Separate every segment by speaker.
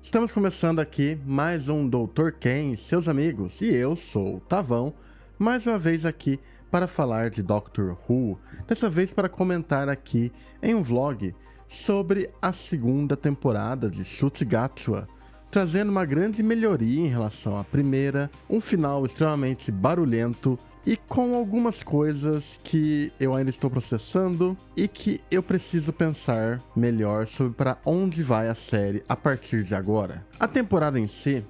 Speaker 1: Estamos começando aqui mais um Dr. Ken e seus amigos, e eu sou o Tavão, mais uma vez aqui para falar de Doctor Who, dessa vez para comentar aqui em um vlog sobre a segunda temporada de Shutgatwa, trazendo uma grande melhoria em relação à primeira, um final extremamente barulhento e com algumas coisas que eu ainda estou processando e que eu preciso pensar melhor sobre para onde vai a série a partir de agora. A temporada em si,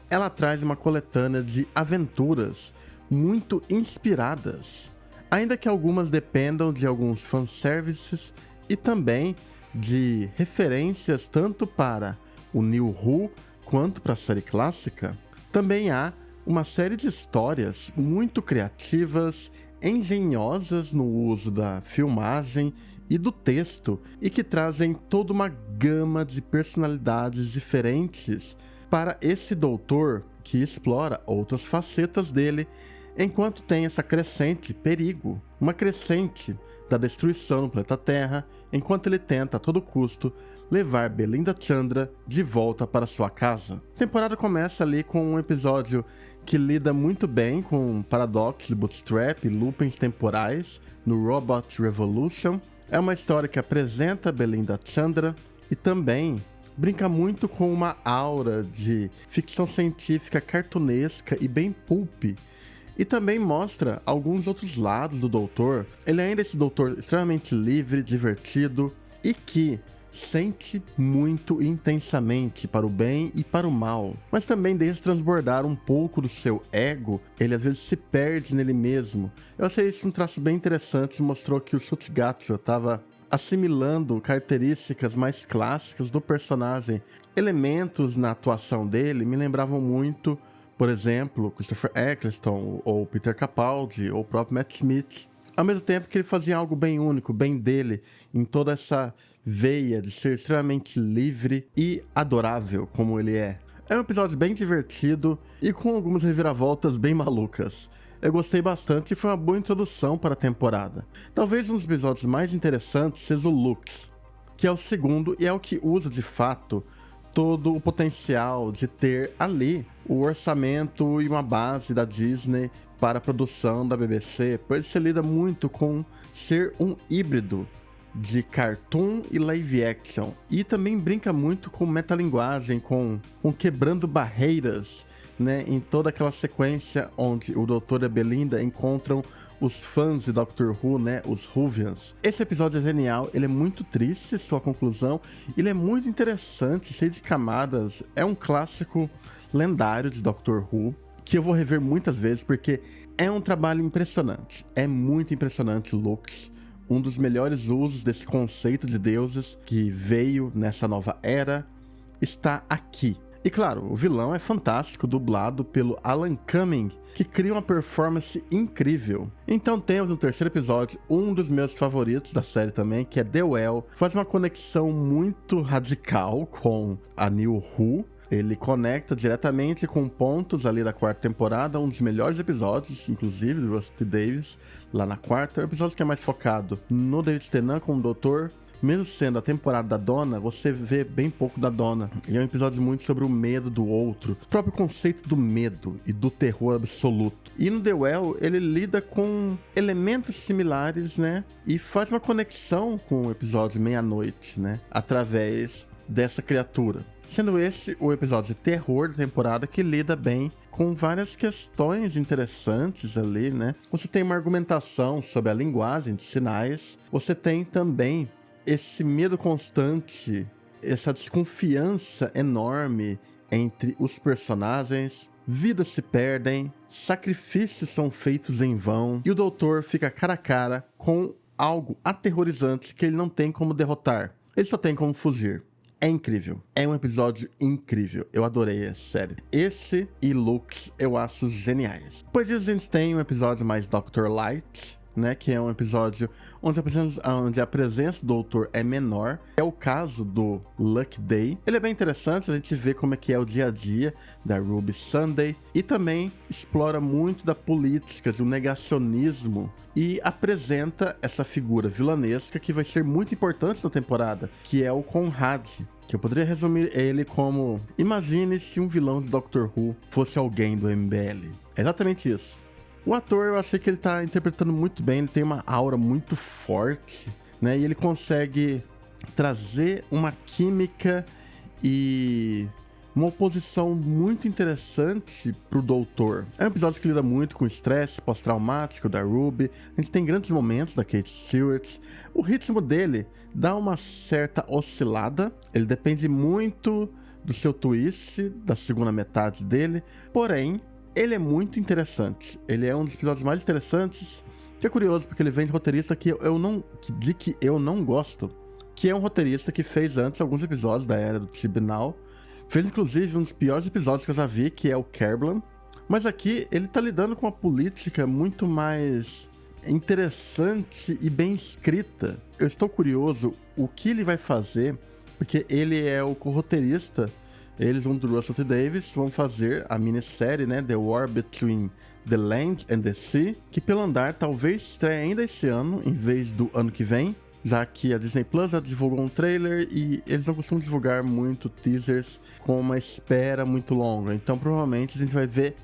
Speaker 1: ela traz uma coletânea de aventuras muito inspiradas, ainda que algumas dependam de alguns fanservices e também de referências tanto para o New Who quanto para a série clássica. Também há uma série de histórias muito criativas, engenhosas no uso da filmagem e do texto e que trazem toda uma gama de personalidades diferentes para esse doutor que explora outras facetas dele, enquanto tem essa crescente perigo, uma crescente da destruição no planeta Terra, enquanto ele tenta a todo custo levar Belinda Chandra de volta para sua casa. A temporada começa ali com um episódio que lida muito bem com paradoxos de bootstrap e loopings temporais no Robot Revolution. É uma história que apresenta Belinda Chandra e também brinca muito com uma aura de ficção científica cartunesca e bem pulp. E também mostra alguns outros lados do doutor. Ele ainda é esse doutor extremamente livre, divertido e que sente muito intensamente para o bem e para o mal, mas também deixa transbordar um pouco do seu ego. Ele às vezes se perde nele mesmo. Eu achei isso um traço bem interessante, mostrou que o Shutgatwa estava assimilando características mais clássicas do personagem. Elementos na atuação dele me lembravam muito, por exemplo, Christopher Eccleston, ou Peter Capaldi, ou o próprio Matt Smith. Ao mesmo tempo que ele fazia algo bem único, bem dele, em toda essa veia de ser extremamente livre e adorável como ele é. É um episódio bem divertido e com algumas reviravoltas bem malucas. Eu gostei bastante e foi uma boa introdução para a temporada. Talvez um dos episódios mais interessantes seja o Lux, que é o segundo e é o que usa de fato todo o potencial de ter ali o orçamento e uma base da Disney para a produção da BBC, pois se lida muito com ser um híbrido de cartoon e live action, e também brinca muito com metalinguagem, com quebrando barreiras, né, em toda aquela sequência onde o Doutor e a Belinda encontram os fãs de Doctor Who, né, os Whovians. Esse episódio é genial, ele é muito triste, sua conclusão, ele é muito interessante, cheio de camadas, é um clássico lendário de Doctor Who, que eu vou rever muitas vezes, porque é um trabalho impressionante, é muito impressionante. Lux, um dos melhores usos desse conceito de deuses que veio nessa nova era, está aqui. E claro, o vilão é fantástico, dublado pelo Alan Cumming, que cria uma performance incrível. Então temos no terceiro episódio um dos meus favoritos da série também, que é The Well. Faz uma conexão muito radical com a New Who. Ele conecta diretamente com pontos ali da quarta temporada, um dos melhores episódios, inclusive, do Rusty Davies, lá na quarta. É um episódio que é mais focado no David Tennant como doutor. Mesmo sendo a temporada da Donna, você vê bem pouco da Donna. E é um episódio muito sobre o medo do outro, o próprio conceito do medo e do terror absoluto. E no The Well, ele lida com elementos similares, né? E faz uma conexão com o episódio Meia-Noite, né? Através dessa criatura. Sendo esse o episódio de terror da temporada que lida bem com várias questões interessantes ali, né? Você tem uma argumentação sobre a linguagem de sinais. Você tem também esse medo constante, essa desconfiança enorme entre os personagens. Vidas se perdem, sacrifícios são feitos em vão, e o doutor fica cara a cara com algo aterrorizante que ele não tem como derrotar. Ele só tem como fugir. É incrível. É um episódio incrível. Eu adorei essa série. Esse e Lux eu acho geniais. Depois disso a gente tem um episódio mais Dr. Light, né, que é um episódio onde a presença do doutor é menor. É o caso do Lucky Day. Ele é bem interessante, a gente vê como é que é o dia a dia da Ruby Sunday e também explora muito da política, de um negacionismo, e apresenta essa figura vilanesca que vai ser muito importante na temporada, que é o Conrad, Que eu poderia resumir ele como: imagine se um vilão de Doctor Who fosse alguém do MBL. É exatamente isso. O ator, eu achei que ele tá interpretando muito bem, ele tem uma aura muito forte, né? E ele consegue trazer uma química e uma oposição muito interessante pro Doutor. É um episódio que lida muito com o estresse pós-traumático da Ruby. A gente tem grandes momentos da Kate Stewart. O ritmo dele dá uma certa oscilada. Ele depende muito do seu twist, da segunda metade dele. Porém, ele é muito interessante. Ele é um dos episódios mais interessantes. Que é curioso, porque ele vem de roteirista que eu não gosto. Que é um roteirista que fez antes alguns episódios da Era do Tibnall. Fez inclusive um dos piores episódios que eu já vi, que é o Kerblan. Mas aqui ele tá lidando com uma política muito mais interessante e bem escrita. Eu estou curioso o que ele vai fazer, porque ele é o co-roteirista. Eles, junto do Russell T. Davies, vão fazer a minissérie, né, The War Between the Land and the Sea, que pelo andar talvez estreie ainda esse ano, em vez do ano que vem. Já que a Disney Plus já divulgou um trailer e eles não costumam divulgar muito teasers com uma espera muito longa. Então provavelmente a gente vai ver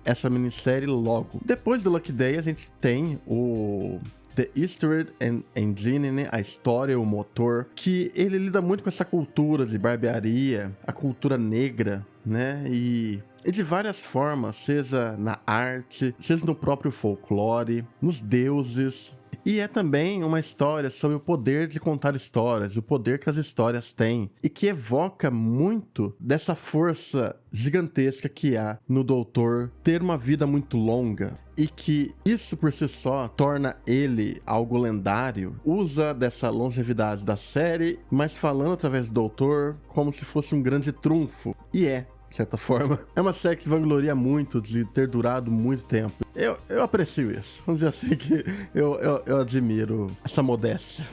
Speaker 1: essa minissérie logo. Depois do Lucky Day a gente tem o The Eastward Engine, né? A história, o motor, que ele lida muito com essa cultura de barbearia, a cultura negra, né? E de várias formas, seja na arte, seja no próprio folclore, nos deuses. E é também uma história sobre o poder de contar histórias, o poder que as histórias têm, e que evoca muito dessa força gigantesca que há no Doutor ter uma vida muito longa. E que isso por si só torna ele algo lendário. Usa dessa longevidade da série, mas falando através do Doutor como se fosse um grande trunfo. E de certa forma. É uma série que se vangloria muito de ter durado muito tempo. Eu aprecio isso. Vamos dizer assim que eu admiro essa modéstia.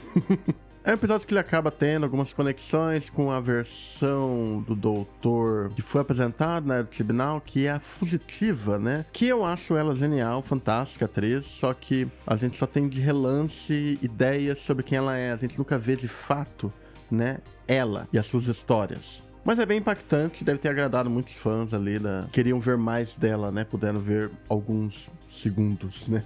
Speaker 1: É um episódio que ele acaba tendo algumas conexões com a versão do Doutor que foi apresentada na Era do Tibnall, que é a Fugitiva, né? Que eu acho ela genial, fantástica atriz, só que a gente só tem de relance ideias sobre quem ela é. A gente nunca vê de fato, né, ela e as suas histórias. Mas é bem impactante, deve ter agradado muitos fãs ali, queriam ver mais dela, né? Puderam ver alguns segundos, né?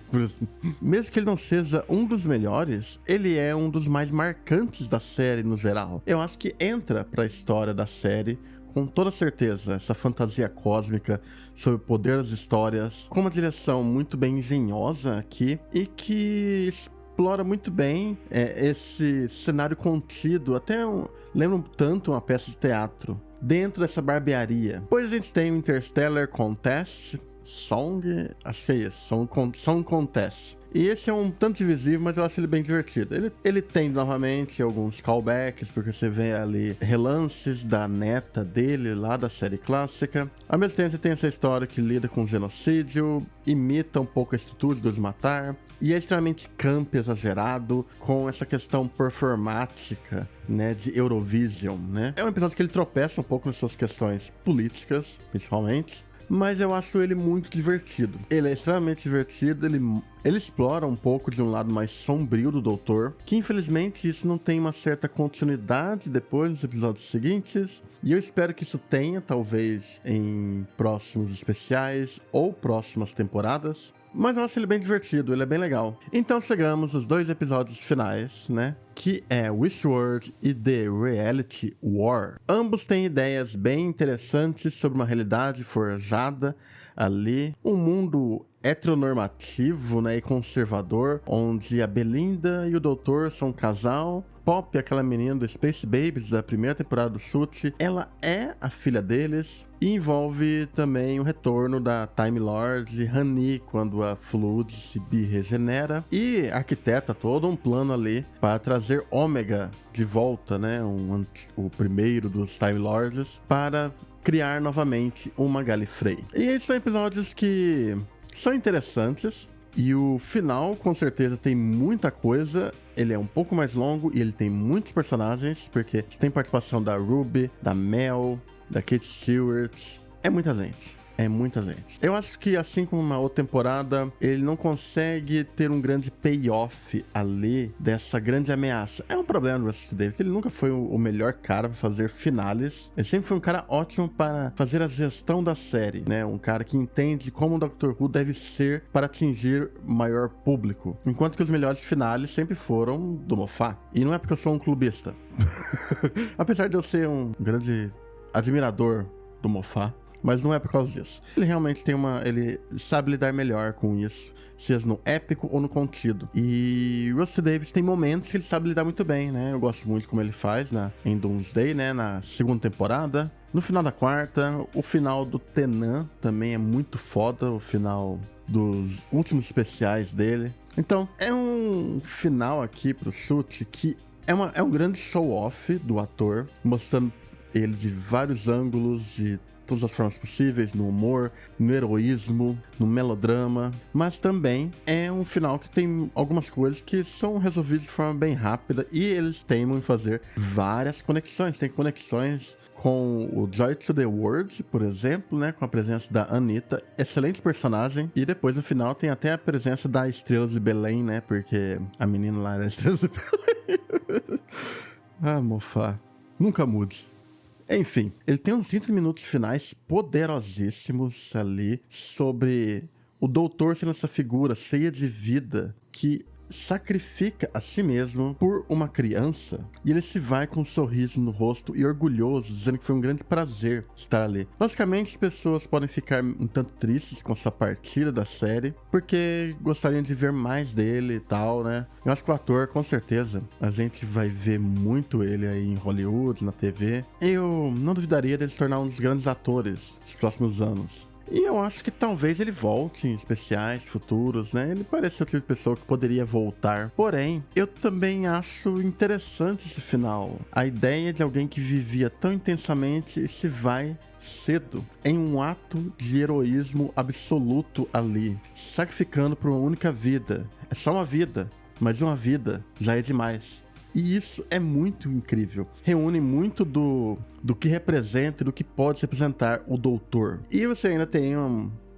Speaker 1: Mesmo que ele não seja um dos melhores, ele é um dos mais marcantes da série no geral. Eu acho que entra pra história da série com toda certeza, essa fantasia cósmica sobre o poder das histórias, com uma direção muito bem engenhosa aqui, e que explora muito bem esse cenário contido, lembra tanto uma peça de teatro, dentro dessa barbearia. Depois a gente tem o Interstellar Contest, acho que é isso, Song Contest. E esse é um tanto divisivo, mas eu acho ele bem divertido. Ele tem novamente alguns callbacks, porque você vê ali relances da neta dele lá da série clássica. Ao mesmo tempo você tem essa história que lida com genocídio, imita um pouco a estrutura dos matar, e é extremamente camp, exagerado, com essa questão performática, né, de Eurovision, né? É um episódio que ele tropeça um pouco nas suas questões políticas, principalmente, mas eu acho ele muito divertido. Ele é extremamente divertido, ele explora um pouco de um lado mais sombrio do Doutor, que infelizmente isso não tem uma certa continuidade depois nos episódios seguintes, e eu espero que isso tenha, talvez, em próximos especiais ou próximas temporadas. Mas eu acho ele bem divertido, ele é bem legal. Então chegamos aos 2 episódios finais, né? Que é Wishworld e The Reality War. Ambos têm ideias bem interessantes sobre uma realidade forjada ali. Um mundo heteronormativo, né, e conservador, onde a Belinda e o Doutor são um casal. Pop, aquela menina do Space Babies da primeira temporada do Suits, ela é a filha deles, e envolve também o retorno da Time Lord Honey quando a Flood se regenera, e arquiteta todo um plano ali para trazer Omega de volta, né, o primeiro dos Time Lords, para criar novamente uma Gallifrey. E esses são episódios que são interessantes, e o final com certeza tem muita coisa. Ele é um pouco mais longo e ele tem muitos personagens, porque tem participação da Ruby, da Mel, da Kate Stewart. É muita gente. é muita gente. Eu acho que, assim como uma outra temporada, ele não consegue ter um grande payoff ali dessa grande ameaça. É um problema do Russell T. Davies, ele nunca foi o melhor cara para fazer finales. Ele sempre foi um cara ótimo para fazer a gestão da série, né? Um cara que entende como o Doctor Who deve ser para atingir maior público. Enquanto que os melhores finales sempre foram do Moffat. E não é porque eu sou um clubista. Apesar de eu ser um grande admirador do Moffat, mas não é por causa disso. Ele realmente ele sabe lidar melhor com isso, seja no épico ou no contido. E Russell T. Davies tem momentos que ele sabe lidar muito bem, né? Eu gosto muito como ele faz em Doomsday, né? Na segunda temporada. No final da quarta, o final do Tennant também é muito foda, o final dos últimos especiais dele. Então, é um final aqui pro chute que é um grande show-off do ator, mostrando ele de vários ângulos, de todas as formas possíveis, no humor, no heroísmo, no melodrama, mas também é um final que tem algumas coisas que são resolvidas de forma bem rápida e eles teimam em fazer várias conexões. Tem conexões com o Joy to the World, por exemplo, né, com a presença da Anita, excelente personagem, e depois no final tem até a presença da Estrela de Belém, né, porque a menina lá era a Estrela de Belém. Ah, Moffat, nunca mude. Enfim, ele tem uns 30 minutos finais poderosíssimos ali sobre o doutor sendo essa figura cheia de vida que sacrifica a si mesmo por uma criança, e ele se vai com um sorriso no rosto e orgulhoso, dizendo que foi um grande prazer estar ali. Logicamente, as pessoas podem ficar um tanto tristes com essa partida da série, porque gostariam de ver mais dele e tal, né? Eu acho que o ator, com certeza, a gente vai ver muito ele aí em Hollywood, na TV. Eu não duvidaria dele se tornar um dos grandes atores dos próximos anos. E eu acho que talvez ele volte em especiais futuros, né? Ele parece ser o tipo de pessoa que poderia voltar. Porém, eu também acho interessante esse final. A ideia de alguém que vivia tão intensamente e se vai cedo em um ato de heroísmo absoluto ali, sacrificando por uma única vida. É só uma vida, mas uma vida já é demais. E isso é muito incrível. Reúne muito do que representa e do que pode representar o Doutor. E você ainda tem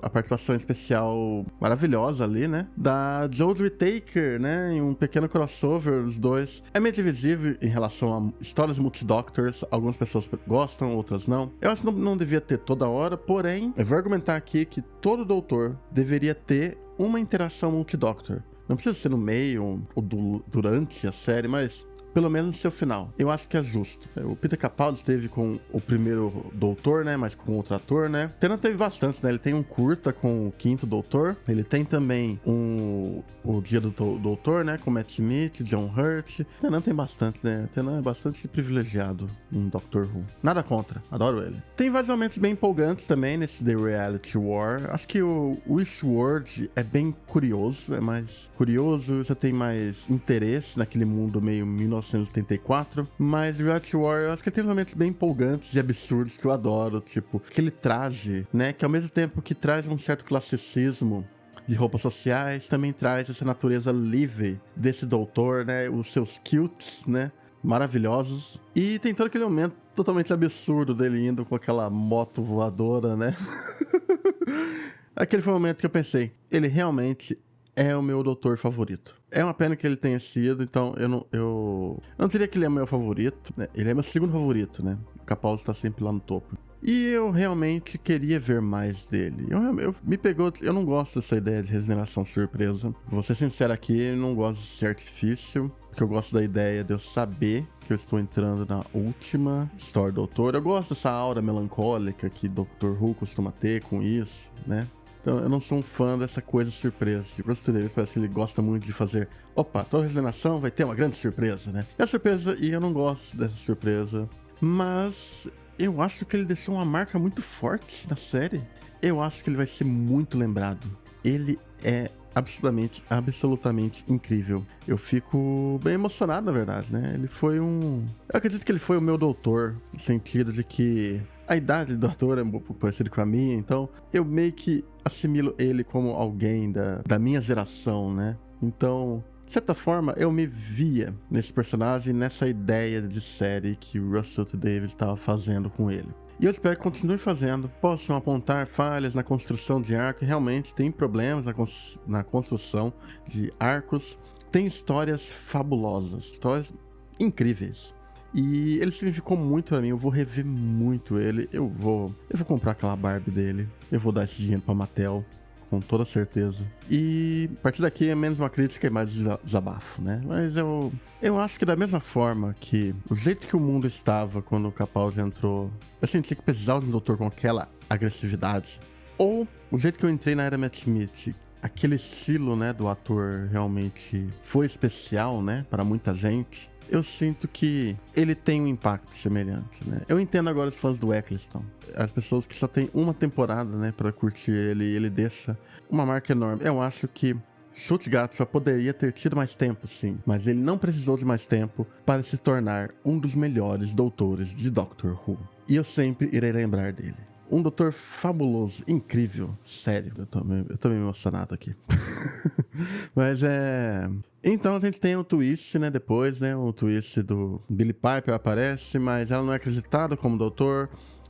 Speaker 1: a participação especial maravilhosa ali, né? Da Jodie Whittaker, né? Em um pequeno crossover dos dois. É meio divisível em relação a histórias multidoctors. Algumas pessoas gostam, outras não. Eu acho que não devia ter toda hora, porém, eu vou argumentar aqui que todo Doutor deveria ter uma interação multidoctor. Não precisa ser no meio ou durante a série, mas pelo menos no seu final. Eu acho que é justo. O Peter Capaldi esteve com o primeiro Doutor, né? Mas com outro ator, né? Tennant teve bastante, né? Ele tem um curta com o quinto Doutor. Ele tem também o Dia do Doutor, né? Com Matt Smith, John Hurt. Tennant tem bastante, né? Tennant é bastante privilegiado em Doctor Who. Nada contra. Adoro ele. Tem vários momentos bem empolgantes também nesse The Reality War. Acho que o Wishworld é bem curioso. É mais curioso. Você tem mais interesse naquele mundo meio 1984, mas Reality War, eu acho que ele tem momentos bem empolgantes e absurdos que eu adoro, tipo, aquele traje, né, que ao mesmo tempo que traz um certo classicismo de roupas sociais, também traz essa natureza livre desse doutor, né, os seus kilts, né, maravilhosos, e tem todo aquele momento totalmente absurdo dele indo com aquela moto voadora, né. Aquele foi o momento que eu pensei, ele realmente é o meu doutor favorito. É uma pena que ele tenha sido, então eu não diria que ele é o meu favorito, né? Ele é meu segundo favorito, né? O Capaldi está sempre lá no topo. E eu realmente queria ver mais dele. Me pegou, eu não gosto dessa ideia de regeneração surpresa. Vou ser sincero aqui, eu não gosto desse artifício, porque eu gosto da ideia de eu saber que eu estou entrando na última história do Doutor. Eu gosto dessa aura melancólica que Doctor Who costuma ter com isso, né? Então eu não sou um fã dessa coisa surpresa. O Russell T. Davies parece que ele gosta muito de fazer, opa, toda regeneração vai ter uma grande surpresa, né? E a surpresa, e eu não gosto dessa surpresa, mas eu acho que ele deixou uma marca muito forte na série. Eu acho que ele vai ser muito lembrado. Ele é absolutamente incrível. Eu fico bem emocionado, na verdade, né? Ele foi eu acredito que ele foi o meu doutor, no sentido de que a idade do ator é um pouco parecida com a minha, então eu meio que assimilo ele como alguém da minha geração, né? Então, de certa forma, eu me via nesse personagem, nessa ideia de série que o Russell T. Davies estava fazendo com ele. E eu espero que continue fazendo. Possam apontar falhas na construção de arco. Realmente tem problemas na construção de arcos. Tem histórias fabulosas, histórias incríveis. E ele significou muito pra mim. Eu vou rever muito ele. Eu vou comprar aquela Barbie dele. Eu vou dar esse dinheiro pra Mattel, com toda certeza. E a partir daqui é menos uma crítica e mais desabafo, né? Mas eu acho que da mesma forma que o jeito que o mundo estava quando o Capaldi entrou, eu senti que precisava de um doutor com aquela agressividade. Ou o jeito que eu entrei na era Matt Smith, aquele estilo, né, do ator realmente foi especial, né, para muita gente. Eu sinto que ele tem um impacto semelhante, né? Eu entendo agora os fãs do Eccleston. As pessoas que só tem uma temporada, né, pra curtir ele, e ele deixa uma marca enorme. Eu acho que Stuttgart só poderia ter tido mais tempo, sim, mas ele não precisou de mais tempo para se tornar um dos melhores doutores de Doctor Who. E eu sempre irei lembrar dele. Um doutor fabuloso, incrível, sério. Eu tô meio emocionado aqui. Mas então a gente tem um twist, né, depois, né, o twist do Billie Piper aparece, mas ela não é acreditada como doutor.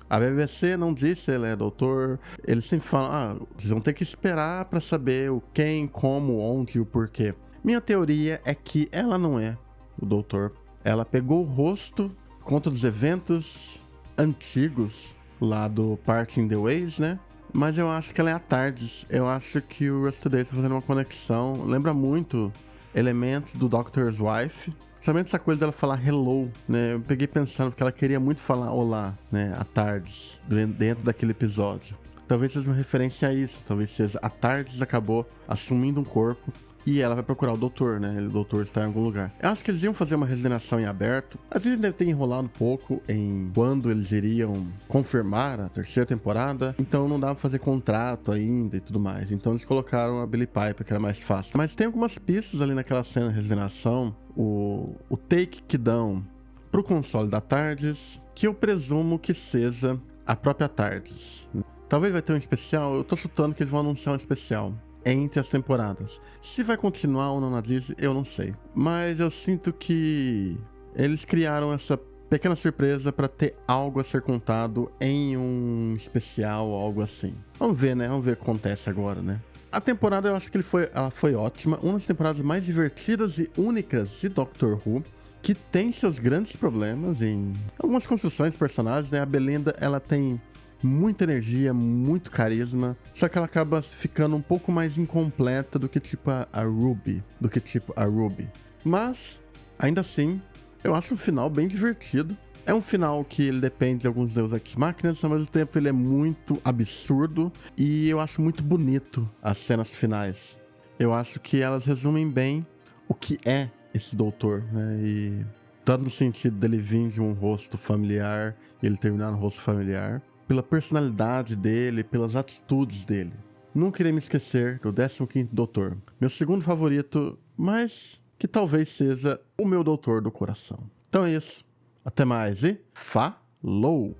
Speaker 1: A BBC não disse ele é doutor. Eles sempre falam, vocês vão ter que esperar pra saber o quem, como, onde e o porquê. Minha teoria é que ela não é o doutor. Ela pegou o rosto por conta dos eventos antigos lá do Parting the Ways, né? Mas eu acho que ela é a TARDIS. Eu acho que o Russell Davies tá fazendo uma conexão. Lembra muito elementos do Doctor's Wife. Somente essa coisa dela falar hello, né? Eu peguei pensando que ela queria muito falar olá, né? A TARDIS, dentro daquele episódio. Talvez seja uma referência a isso. Talvez seja a TARDIS acabou assumindo um corpo e ela vai procurar o doutor, né? O doutor está em algum lugar. Eu acho que eles iam fazer uma regeneração em aberto. Às vezes deve ter enrolado um pouco em quando eles iriam confirmar a terceira temporada. Então não dava pra fazer contrato ainda e tudo mais. Então eles colocaram a Billie Piper, que era mais fácil. Mas tem algumas pistas ali naquela cena de regeneração. O take que dão pro console da TARDIS, que eu presumo que seja a própria TARDIS. Talvez vai ter um especial. Eu tô chutando que eles vão anunciar um especial entre as temporadas. Se vai continuar ou não na Disney, eu não sei. Mas eu sinto que eles criaram essa pequena surpresa para ter algo a ser contado em um especial ou algo assim. Vamos ver, né? Vamos ver o que acontece agora, né? A temporada, eu acho que ela foi ótima. Uma das temporadas mais divertidas e únicas de Doctor Who, que tem seus grandes problemas em algumas construções de personagens, né? A Belinda, ela tem muita energia, muito carisma, só que ela acaba ficando um pouco mais incompleta do que tipo a Ruby. Mas, ainda assim, eu acho o final bem divertido. É um final que ele depende de alguns Deus Ex Machina, ao mesmo tempo ele é muito absurdo e eu acho muito bonito as cenas finais. Eu acho que elas resumem bem o que é esse doutor, né? E tanto no sentido dele vir de um rosto familiar e ele terminar no rosto familiar, pela personalidade dele, pelas atitudes dele. Nunca irei me esquecer do 15º Doutor, meu segundo favorito, mas que talvez seja o meu doutor do coração. Então é isso, até mais e falou!